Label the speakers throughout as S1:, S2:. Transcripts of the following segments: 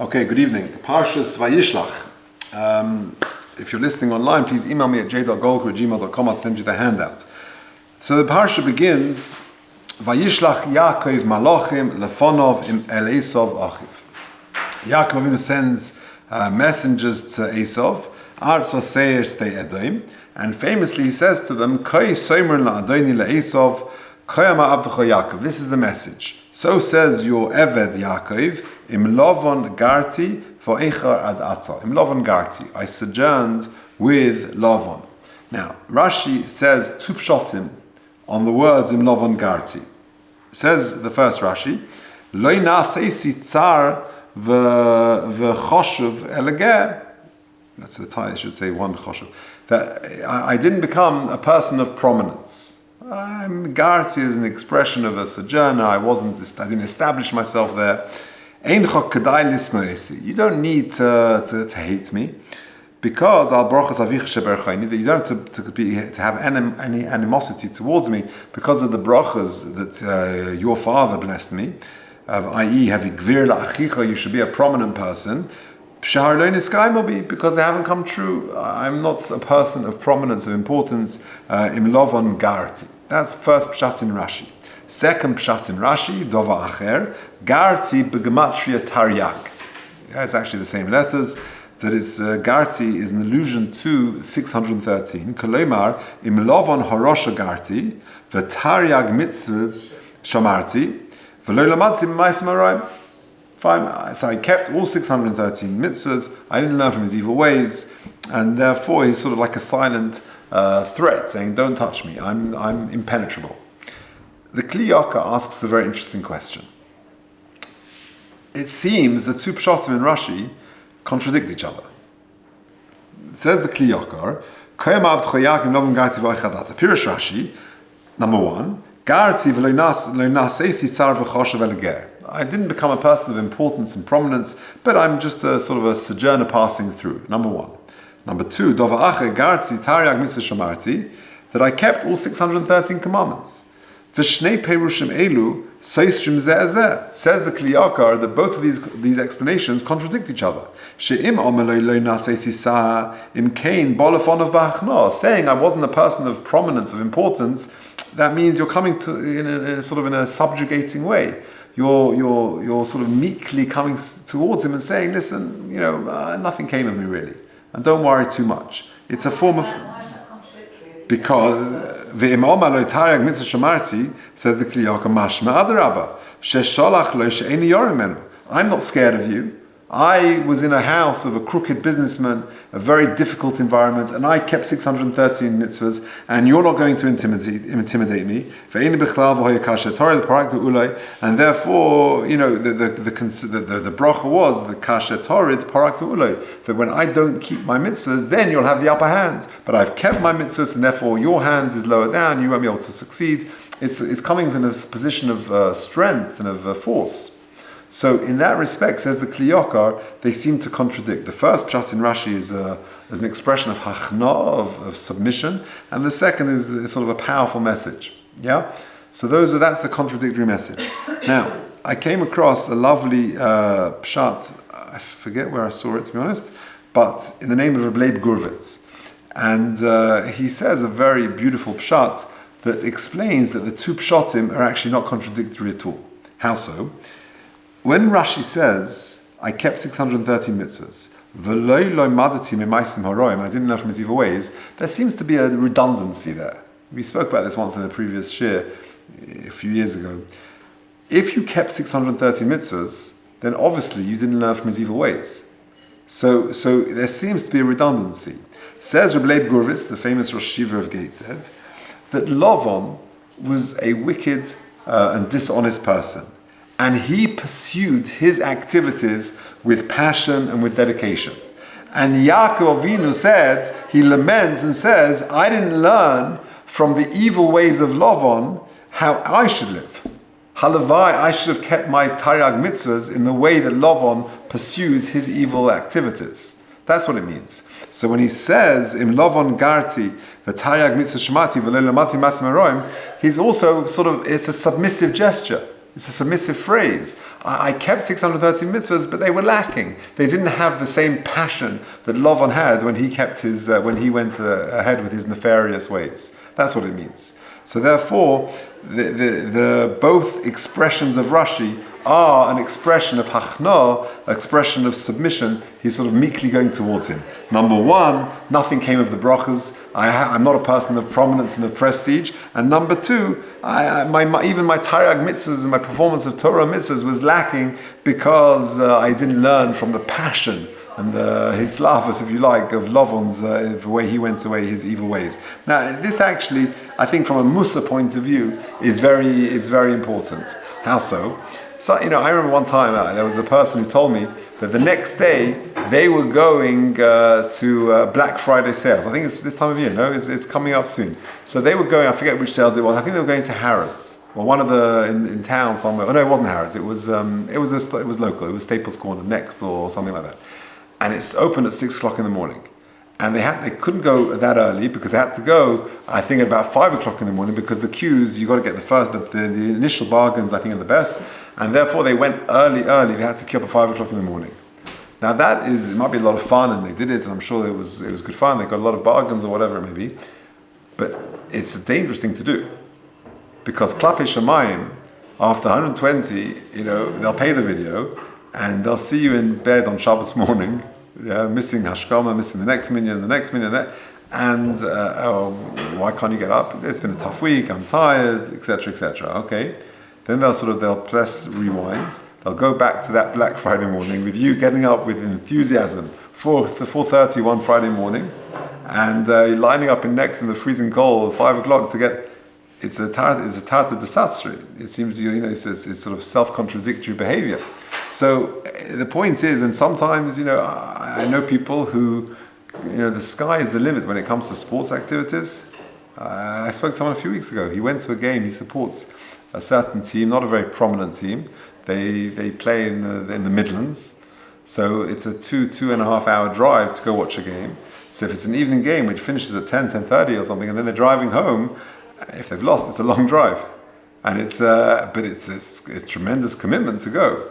S1: Okay, good evening. Parsha's Vayishlach. If you're listening online, please email me at j.golker@gmail.com. I'll send you the handout. So the Parsha begins, Vayishlach Yaakov Malachim Lefonov im El Esov Achiv. Yaakov Avinu sends messengers to Esov, Arz Oseir Stei Edom, and famously he says to them, Koi Soimer LaAdoni LeEsov, Koyama Avducha Yaakov. This is the message. So says your Eved Yaakov, Im Lovon Garti Vo'echar Ad Atzah. Im Lovon Garti. I sojourned with Lovon. Now, Rashi says two pshatim on the words Im Lovon Garti. Says the first Rashi, Lo na'asesi tzar v'choshev elegeh. That's the tie, I should say one choshev. That I didn't become a person of prominence. Garti is an expression of a sojourner. I didn't establish myself there. You don't need to hate me, because you don't have to have any animosity towards me because of the brachas that your father blessed me, i.e. you should be a prominent person, because they haven't come true. I'm not a person of prominence, of importance. Im lovon garti. That's first pshat in Rashi. Second pshat in Rashi, dova acher, garti b'gematria taryag. Yeah, it's actually the same letters. That is, garti is an allusion to 613. Kolomar, im lovon harosha garti, v'taryag mitzvah shamarti, v'lo lamadti b'ma'asim harayim. Fine. So I kept all 613 mitzvahs. I didn't learn from his evil ways, and therefore he's sort of like a silent threat, saying, "Don't touch me. I'm impenetrable." The Kli Yakar asks a very interesting question. It seems the two pshatim in Rashi contradict each other. It says the Kli Yakar, Pirish Rashi, number one, I didn't become a person of importance and prominence, but I'm just a sort of a sojourner passing through. Number one. Number two, that I kept all 613 commandments. V'shnei perushim elu soisrim zeh. Says the Kli Yakar that both of these explanations contradict each other. She'im omeloi lo nasesi sa im kain bolofonov b'achno. Saying I wasn't a person of prominence, of importance, that means you're coming to in a subjugating way. You're sort of meekly coming towards him and saying, listen, nothing came of me really, and don't worry too much. It's a form of, because ve'imom alo taryag mitzvah shamarti, says the Kli Yakar, mashma adarabba shesholach lo she'eni yorim menu. I'm not scared of you. I was in a house of a crooked businessman, a very difficult environment, and I kept 613 mitzvahs, and you're not going to intimidate me. And therefore, the bracha was the kasher torid parakta ulay, that when I don't keep my mitzvahs, then you'll have the upper hand. But I've kept my mitzvahs, and therefore your hand is lower down, you won't be able to succeed. It's coming from a position of strength and of force. So in that respect, says the Kli Yakar, they seem to contradict. The first pshat in Rashi is an expression of hachna, of submission, and the second is sort of a powerful message. Yeah? So that's the contradictory message. Now, I came across a lovely pshat, I forget where I saw it to be honest, but in the name of Rabbi Gurvitz. And he says a very beautiful pshat that explains that the two pshatim are actually not contradictory at all. How so? When Rashi says, I kept 613 mitzvahs, and I didn't learn from his evil ways, there seems to be a redundancy there. We spoke about this once in a previous shiur, a few years ago. If you kept 613 mitzvahs, then obviously you didn't learn from his evil ways. So there seems to be a redundancy. Says Rabbi Gurvitz, the famous Rosh Shiur of Gateshead, that Lovon was a wicked and dishonest person. And he pursued his activities with passion and with dedication. And Yaakov Avinu said, he laments and says, I didn't learn from the evil ways of Lovon how I should live. Halavai, I should have kept my taryag mitzvahs in the way that Lovon pursues his evil activities. That's what it means. So when he says, Im Lovon Garti, v'taryag mitzvah shemati, v'lo lamati masim haroim, he's also it's a submissive gesture. It's a submissive phrase. I kept 630 mitzvahs, but they were lacking. They didn't have the same passion that Lavan had when he kept his when he went ahead with his nefarious ways. That's what it means. So therefore, the both expressions of Rashi are an expression of hachna, expression of submission. He's sort of meekly going towards him. Number one, nothing came of the brachas. I'm not a person of prominence and of prestige. And number two, even my Taryag mitzvahs and my performance of Torah mitzvahs was lacking because I didn't learn from the passion and his slavas, if you like, of Lavan's the way he went away, his evil ways. Now, this actually, I think, from a Musa point of view, is very important. How so? So, I remember one time there was a person who told me that the next day they were going to Black Friday sales. I think it's this time of year. No, it's coming up soon. So they were going. I forget which sales it was. I think they were going to Harrods. Well, one of the in town somewhere. Oh no, it wasn't Harrods. It was local. It was Staples Corner next or something like that. And it's open at 6 o'clock in the morning. And they couldn't go that early because they had to go, I think, at about 5 o'clock in the morning because the queues, you got to get the initial bargains, I think, are the best. And therefore they went early. They had to queue up at 5 o'clock in the morning. Now it might be a lot of fun, and they did it, and I'm sure it was good fun. They got a lot of bargains or whatever it may be. But it's a dangerous thing to do. Because Klape Shamayim, after 120, they'll pay the video, and they'll see you in bed on Shabbos morning, missing Hashkama, missing the next minyan, and why can't you get up? It's been a tough week, I'm tired, etc., etc. Okay, then they'll press rewind. They'll go back to that Black Friday morning with you getting up with enthusiasm, 4:30 one Friday morning, and lining up in the freezing cold, 5 o'clock to get. It's a tarta desastre. It seems it's sort of self-contradictory behavior. So the point is, and sometimes I know people who, the sky is the limit when it comes to sports activities. I spoke to someone a few weeks ago. He went to a game. He supports a certain team, not a very prominent team. They play in the Midlands, so it's a 2.5 hour drive to go watch a game. So if it's an evening game which finishes at 10:30 or something, and then they're driving home. If they've lost, it's a long drive, and it's tremendous commitment to go.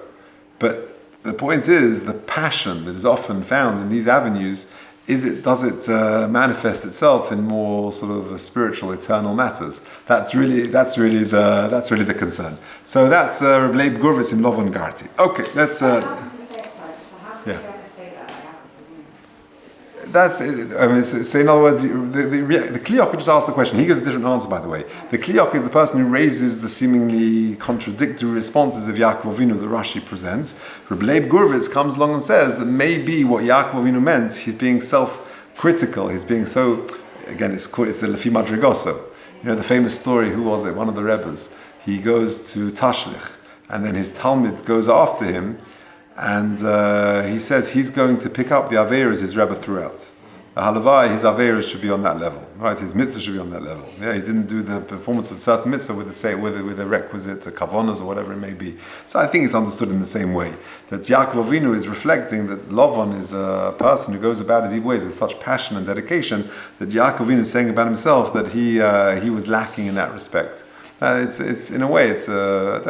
S1: But the point is, the passion that is often found in these avenues does it manifest itself in more sort of spiritual, eternal matters? That's really the concern. So that's Rabbi Gurvis in Lovon Garti. Okay, let's. Yeah. So in other words, the Kliyok just asked the question. He gives a different answer, by the way. The Kliyok is the person who raises the seemingly contradictory responses of Yaakov Avinu that Rashi presents. Rabbi Gurvitz comes along and says that maybe what Yaakov Avinu meant, he's being self-critical. He's being so, again, it's the Lefi Madrigoso. The famous story, who was it? One of the Rebbes. He goes to Tashlich, and then his Talmud goes after him, and he says he's going to pick up the Averas his Rebbe threw out. The Halavai, his Averas should be on that level, right? His mitzvah should be on that level. Yeah, he didn't do the performance of certain mitzvah with the requisite kavonas or whatever it may be. So I think it's understood in the same way that Yaakov Avinu is reflecting that Lavan is a person who goes about his evil ways with such passion and dedication that Yaakov Avinu is saying about himself that he was lacking in that respect. It's in a way, I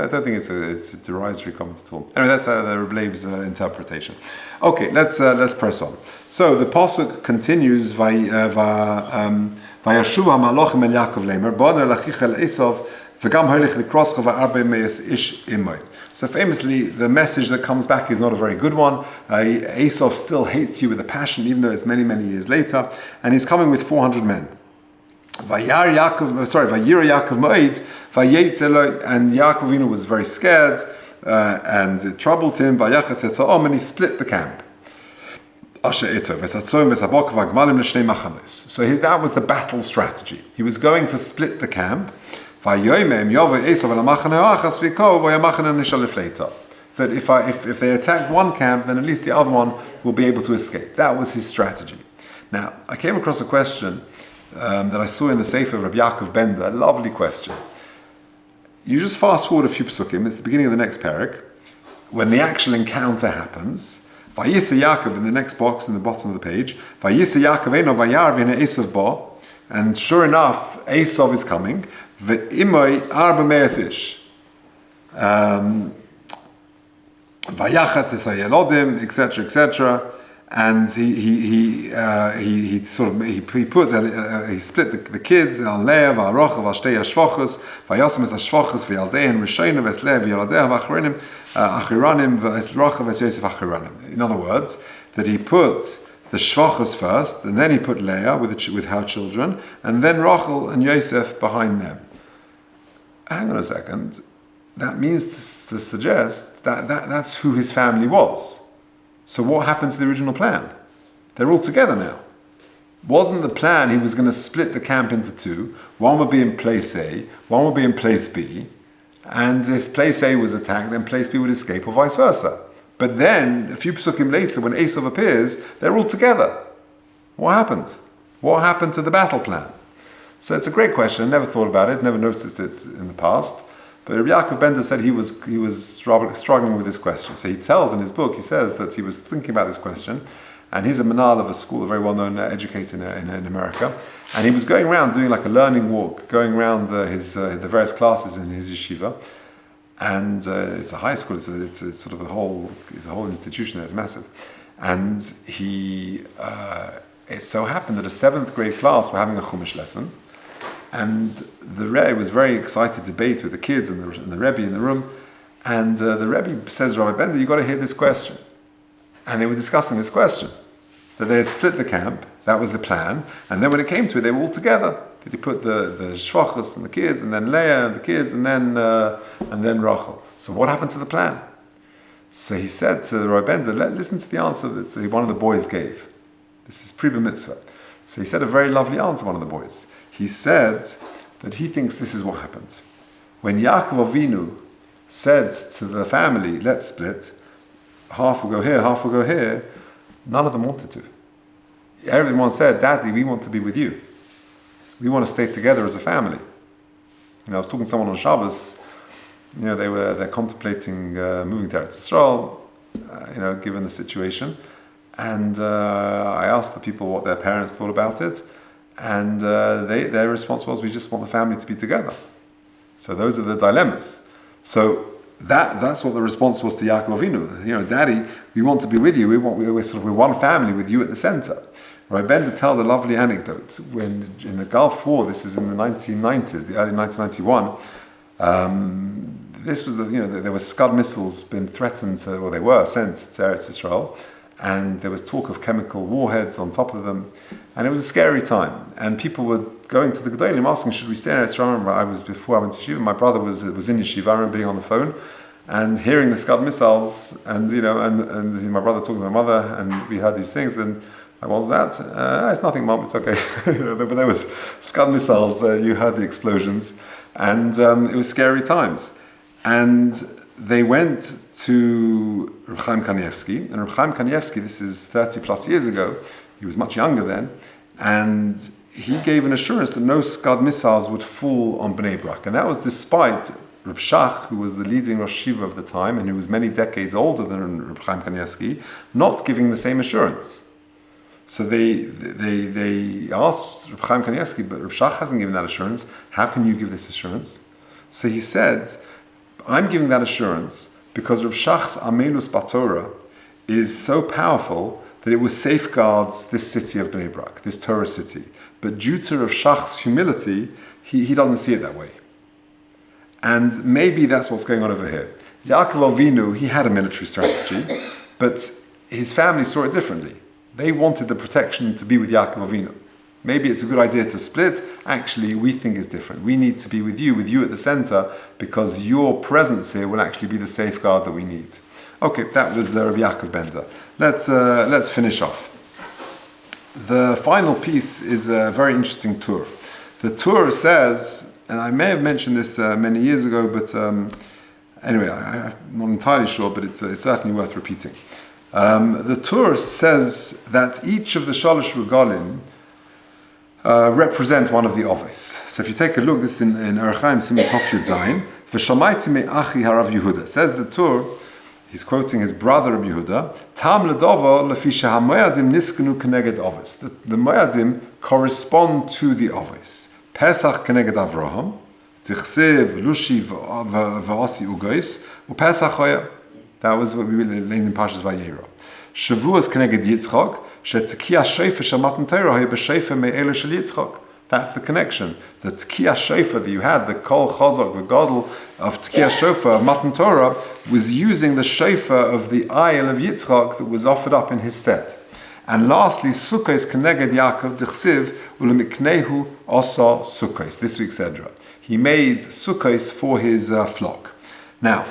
S1: don't think it's a derisory comment at all. Anyway, that's the Rebbe's interpretation. Okay, let's press on. So the pasuk continues, Vayashuv ha'malochim el Yaakov leimer, ba'aner lachicha el Esav, v'gam holich likroscha va'arbe me'es ish imoy. So famously, the message that comes back is not a very good one. Esav still hates you with a passion, even though it's many, many years later, and he's coming with 400 men. Vayir Yaakov Moed, and Yaakov Avinu was very scared, and it troubled him. Vayachatz etza'om, and he split the camp. So that was the battle strategy. He was going to split the camp. That if they attack one camp, then at least the other one will be able to escape. That was his strategy. Now, I came across a question that I saw in the Sefer of Rabbi Yaakov Bender, a lovely question. You just fast forward a few psukim, it's the beginning of the next parak, when the actual encounter happens. Vayisa Yaakov, in the next box, in the bottom of the page, Vayisa Yaakov eno vayar v'hine Esav bo, and sure enough, Esav is coming, v'imoy arba me'as ish. Vayachatz es hayelodim, etc., etc. And he split the kids. Al Leah, Al Rochel, Al Shtei Hashvochos, Vayasim es Hashvochos, V'Yaldehen, Rishayim, Ves Leah, V'Yaladeha, V'Achronim, Achiranim, Ves Rochel, Ves Yosef, Achiranim. In other words, that he put the Shvochos first, and then he put Leah with her children, and then Rochel and Yosef behind them. Hang on a second. That means to suggest that's who his family was. So what happened to the original plan? They're all together now. Wasn't the plan he was going to split the camp into two? One would be in place A, one would be in place B, and if place A was attacked, then place B would escape, or vice versa. But then, a few psukim later, when Esav appears, they're all together. What happened? What happened to the battle plan? So it's a great question. I never thought about it, never noticed it in the past. But Rabbi Yaakov Bender said he was struggling with this question. So he tells in his book, he says that he was thinking about this question, and he's a manal of a school, a very well-known educator in America, and he was going around doing like a learning walk, going around the various classes in his yeshiva, and it's a high school. It's sort of a whole institution there. It's massive, and it so happened that a 7th grade class were having a Chumash lesson. And the Rebbe was very excited to debate with the kids and the Rebbe in the room. And the Rebbe says, Rabbi Bender, you've got to hear this question. And they were discussing this question. That they had split the camp, that was the plan. And then when it came to it, they were all together. That he put the Shvachos and the kids, and then Leah and the kids, and then Rachel. So what happened to the plan? So he said to Rabbi Bender, listen to the answer that one of the boys gave. This is pre-bar mitzvah. So he said a very lovely answer, one of the boys. He said that he thinks this is what happened. When Yaakov Avinu said to the family, let's split, half will go here, half will go here, none of them wanted to. Everyone said, Daddy, we want to be with you. We want to stay together as a family. I was talking to someone on Shabbos, they're contemplating moving to Eretz Yisrael, given the situation. And I asked the people what their parents thought about it. And their response was, we just want the family to be together. So those are the dilemmas. So that's what the response was to Yaakov Avinu. Daddy, we want to be with you. We're one family with you at the center. Rabbi Bender told a lovely anecdote. When in the Gulf War, this is in the 1990s, the early 1991. This was there were Scud missiles been threatened, they were sent to Eretz Yisrael. And there was talk of chemical warheads on top of them, and it was a scary time. And people were going to the Gedolim asking, "Should we stay in Eretz?" I remember before I went to Yeshiva, my brother was in Yeshiva. I remember being on the phone and hearing the Scud missiles, and and my brother talking to my mother, and we heard these things. And what was that? It's nothing, Mom. It's okay. But there was Scud missiles. You heard the explosions, and it was scary times. And they went to Reb Chaim Kanievsky, and Reb Chaim Kanievsky, this is 30 plus years ago, he was much younger then, and he gave an assurance that no Scud missiles would fall on Bnei Brak. And that was despite Reb Shach, who was the leading Rosh Yeshiva of the time, and who was many decades older than Reb Chaim Kanievsky, not giving the same assurance. So they asked Reb Chaim Kanievsky, but Reb Shach hasn't given that assurance, how can you give this assurance? So he said, I'm giving that assurance because Reb Shach's Amelus Batorah is so powerful that it will safeguards this city of Bnei Brak, this Torah city. But due to Reb Shach's humility, he doesn't see it that way. And maybe that's what's going on over here. Yaakov Avinu, he had a military strategy, but his family saw it differently. They wanted the protection to be with Yaakov Avinu. Maybe it's a good idea to split. Actually, we think it's different. We need to be with you at the center, because your presence here will actually be the safeguard that we need. Okay, that was Rabbi Yaakov Bender. Let's finish off. The final piece is a very interesting tour. The tour says, and I may have mentioned this many years ago, but anyway, I'm not entirely sure, but it's certainly worth repeating. The tour says that each of the Shalosh Regalim represent one of the Oves. So if you take a look, this in Orach Chaim Siman Tov Yud Zayin, V'shamayti me'achi harav Yehuda. Says the Tur, he's quoting his brother Rabbi Yehuda, Tam ledova lefi shehamoyadim niskenu keneged Oves. The Moyadim correspond to the Oves. Pesach keneged Avraham, Tichsev, Lushi, V'asi Ugais, Upesach Hoya. That was what we learned in Parshas Vayera. Shavuos Keneged Yitzchak, Shetzkiya Sheifa Shamatan Torah Hoya B'Sheifa Me'ela Shel Yitzchak. That's the connection. The Tkiya Shofar that you had, the Kol Chazak, the Gadol of Tkiya Shofar, of Matan Torah, was using the Shofar of the Ayel of Yitzchak that was offered up in his stead. And lastly, Sukkos Keneged Yaakov D'chsiv Ulemiknehu Osa Sukkos. This week's Edra. He made Sukkos for his flock. Now,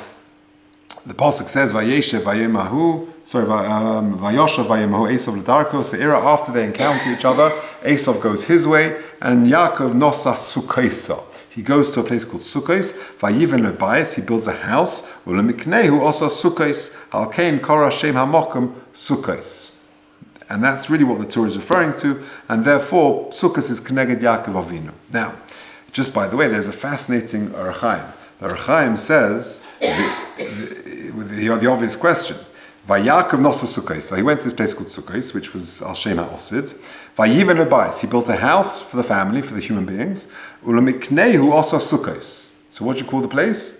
S1: the Pasuk says, Vayeshev Vayemahu, Vayoshav Vayemahu Esav L'darko. So after they encounter each other, Esav goes his way, and Yaakov Nosa Sukkosa. He goes to a place called Sukkos. Vayiven lebayis. He builds a house. Ulemiknehu also Sukkos. Halkein Korah Shem Hamokum Sukkos. And that's really what the Torah is referring to. And therefore, Sukkos is Keneged Yaakov Avinu. Now, just by the way, there's a fascinating Orach Chaim. The Orach Chaim says the obvious question. Vayakov Nosa Sukkos. So he went to this place called Sukkos, which was Al Shem HaOsid. Vayiven lebayis. He built a house for the family, for the human beings. Ulemiknehu also Sukkos. So what do you call the place?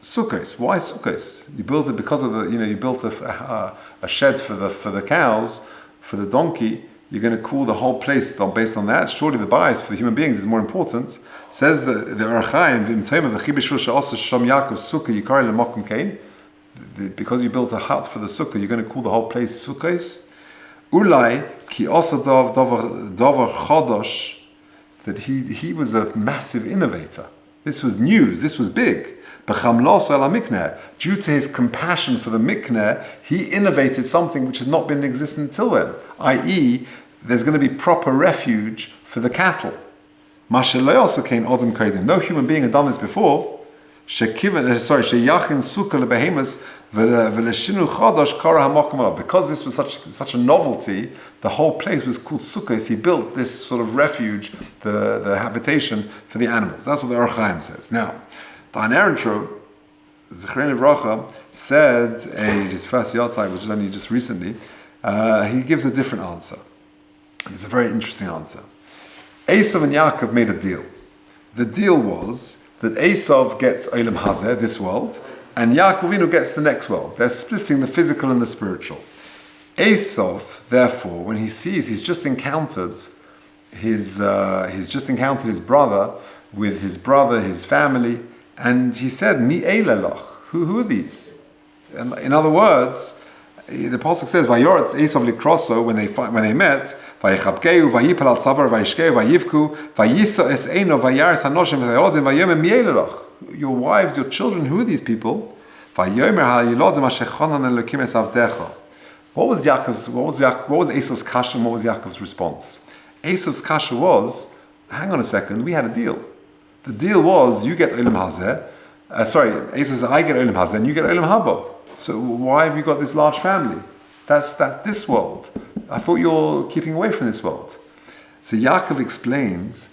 S1: Sukkos. Why Sukkos? You built it because of you built a shed for the cows, for the donkey. You're going to call the whole place based on that. Surely the bayis for the human beings is more important. Says the Orach Chaim, because you built a hut for the sukkah, you're going to call the whole place Sukkos. Ulai ki also davar chodosh, that he was a massive innovator. This was news. This was big. Due to his compassion for the mikneh, he innovated something which had not been in existence until then. I.e., there's going to be proper refuge for the cattle. No human being had done this before. Because this was such a novelty, the whole place was called Sukkos. He built this sort of refuge, the habitation for the animals. That's what the Orach Chaim says. Now, the Anerantro, Zechrein Livracha, said, his first yahrzeit, which was only just recently, he gives a different answer. It's a very interesting answer. Esav and Yaakov made a deal. The deal was that Esav gets Olam Hazeh, this world, and Yaakov gets the next world. They're splitting the physical and the spiritual. Esav, therefore, when he sees he's just encountered his brother, with his brother, his family, and he said, Mi eilelach, who are these? In other words, the Pasuk says, Vayoretz Esav likroso, when they met, Vayichabkeu, Vayipal al Savar, Vayishkeu, Vayivku, Vayisa es Eino, Vayaris Hanoshim, Vayarodim, Vayomer Mi eilelach. Your wives, your children, who are these people? Vayomer ha'yilodim ashechonan elokim esavdecha. What was Esav's kasha and what was Yaakov's response? Esav's kasha was, hang on a second, we had a deal. The deal was, you get Olam Hazeh, Esav says, I get Olam Hazeh and you get Olam Haba. So why have you got this large family? That's this world. I thought you're keeping away from this world. So Yaakov explains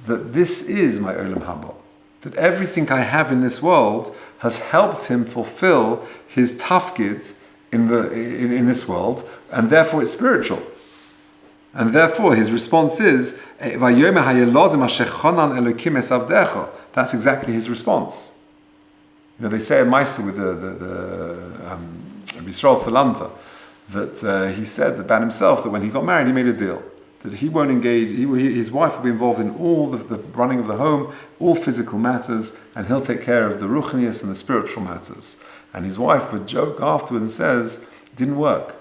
S1: that this is my Olam Haba. That everything I have in this world has helped him fulfill his tafkid in this world, and therefore it's spiritual. And therefore his response is, that's exactly his response. They say a Maisa with the Yisrael Salanta, that he said about himself that when he got married, he made a deal that he won't engage. His wife will be involved in all the running of the home, all physical matters, and he'll take care of the ruchnius and the spiritual matters. And his wife would joke afterwards and says, it didn't work.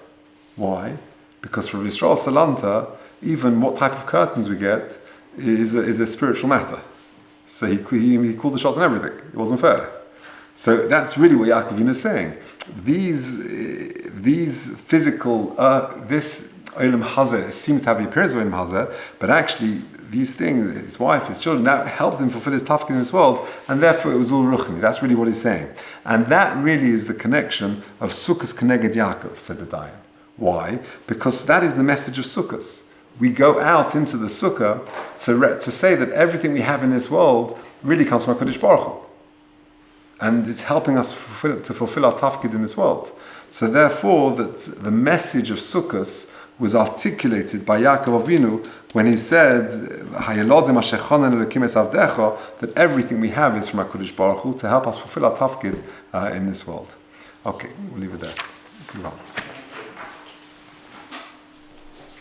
S1: Why? Because for Yisrael Salanta, even what type of curtains we get is a spiritual matter. So he called the shots on everything. It wasn't fair. So that's really what Yaakov is saying. These physical, this Olam Hazeh seems to have the appearance of Olam Hazeh, but actually these things, his wife, his children, that helped him fulfill his tafkid in this world, and therefore it was all ruchni. That's really what he's saying. And that really is the connection of Sukkos Keneged Yaakov, said the Dayan. Why? Because that is the message of Sukkos. We go out into the sukkah to say that everything we have in this world really comes from HaKadosh Baruch Hu. And it's helping us to fulfill our tafkid in this world. So therefore, that the message of Sukkos was articulated by Yaakov Avinu when he said, that everything we have is from HaKadosh Baruch Hu to help us fulfill our tafkid in this world. Okay, we'll leave it there. Move on.